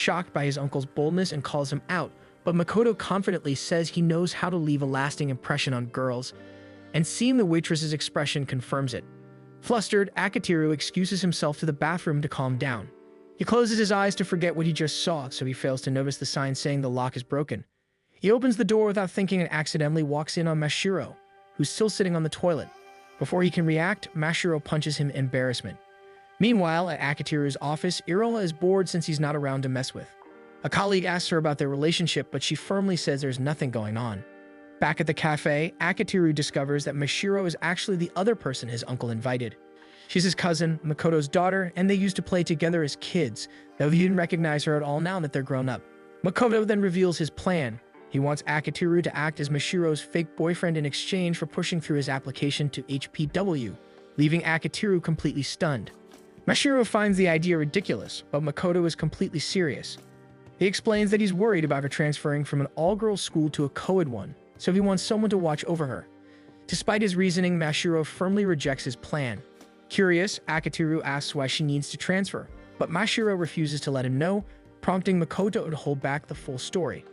shocked by his uncle's boldness and calls him out, but Makoto confidently says he knows how to leave a lasting impression on girls, and seeing the waitress's expression confirms it. Flustered, Akiteru excuses himself to the bathroom to calm down. He closes his eyes to forget what he just saw, so he fails to notice the sign saying the lock is broken. He opens the door without thinking and accidentally walks in on Mashiro, who's still sitting on the toilet. Before he can react, Mashiro punches him in embarrassment. Meanwhile, at Akiteru's office, Iroha is bored since he's not around to mess with. A colleague asks her about their relationship, but she firmly says there's nothing going on. Back at the cafe, Akiteru discovers that Mashiro is actually the other person his uncle invited. She's his cousin, Makoto's daughter, and they used to play together as kids, though he didn't recognize her at all now that they're grown up. Makoto then reveals his plan. He wants Akiteru to act as Mashiro's fake boyfriend in exchange for pushing through his application to HPW, leaving Akiteru completely stunned. Mashiro finds the idea ridiculous, but Makoto is completely serious. He explains that he's worried about her transferring from an all-girls school to a co-ed one, so he wants someone to watch over her. Despite his reasoning, Mashiro firmly rejects his plan. Curious, Akiteru asks why she needs to transfer, but Mashiro refuses to let him know, prompting Makoto to hold back the full story.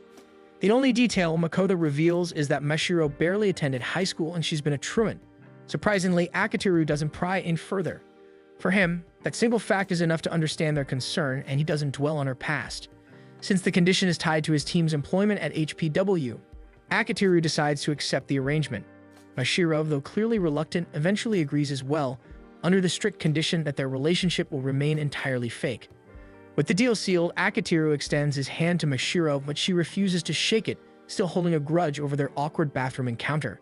The only detail Makoto reveals is that Mashiro barely attended high school and she's been a truant. Surprisingly, Akiteru doesn't pry in further. For him, that single fact is enough to understand their concern, and he doesn't dwell on her past. Since the condition is tied to his team's employment at HPW, Akiteru decides to accept the arrangement. Mashiro, though clearly reluctant, eventually agrees as well, under the strict condition that their relationship will remain entirely fake. With the deal sealed, Akiteru extends his hand to Mashiro, but she refuses to shake it, still holding a grudge over their awkward bathroom encounter.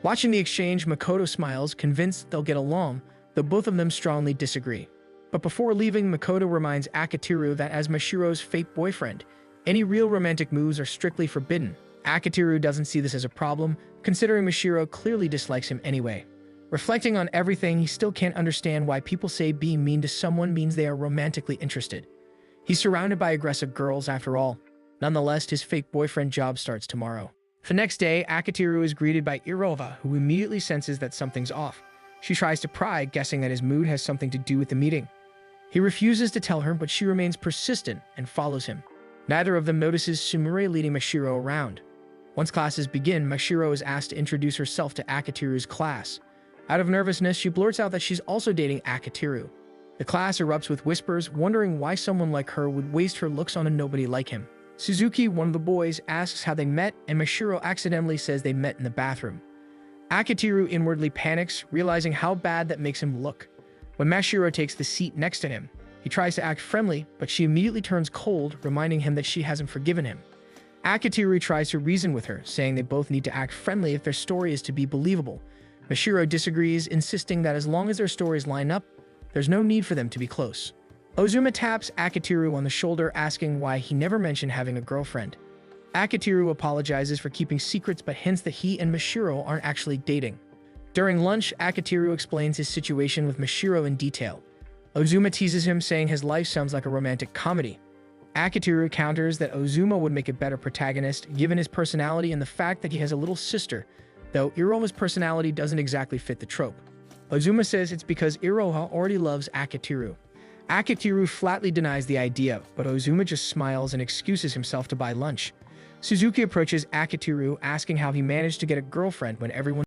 Watching the exchange, Makoto smiles, convinced they'll get along, though both of them strongly disagree. But before leaving, Makoto reminds Akiteru that as Mashiro's fake boyfriend, any real romantic moves are strictly forbidden. Akiteru doesn't see this as a problem, considering Mashiro clearly dislikes him anyway. Reflecting on everything, he still can't understand why people say being mean to someone means they are romantically interested. He's surrounded by aggressive girls after all. Nonetheless, his fake boyfriend job starts tomorrow. The next day, Akiteru is greeted by Iroha, who immediately senses that something's off. She tries to pry, guessing that his mood has something to do with the meeting. He refuses to tell her, but she remains persistent and follows him. Neither of them notices Sumire leading Mashiro around. Once classes begin, Mashiro is asked to introduce herself to Akiteru's class. Out of nervousness, she blurts out that she's also dating Akiteru. The class erupts with whispers, wondering why someone like her would waste her looks on a nobody like him. Suzuki, one of the boys, asks how they met, and Mashiro accidentally says they met in the bathroom. Akiteru inwardly panics, realizing how bad that makes him look. When Mashiro takes the seat next to him, he tries to act friendly, but she immediately turns cold, reminding him that she hasn't forgiven him. Akiteru tries to reason with her, saying they both need to act friendly if their story is to be believable. Mashiro disagrees, insisting that as long as their stories line up, there's no need for them to be close. Ozuma taps Akiteru on the shoulder, asking why he never mentioned having a girlfriend. Akiteru apologizes for keeping secrets but hints that he and Mashiro aren't actually dating. During lunch, Akiteru explains his situation with Mashiro in detail. Ozuma teases him, saying his life sounds like a romantic comedy. Akiteru counters that Ozuma would make a better protagonist, given his personality and the fact that he has a little sister, though Iroha's personality doesn't exactly fit the trope. Ozuma says it's because Iroha already loves Akiteru. Akiteru flatly denies the idea, but Ozuma just smiles and excuses himself to buy lunch. Suzuki approaches Akiteru, asking how he managed to get a girlfriend when everyone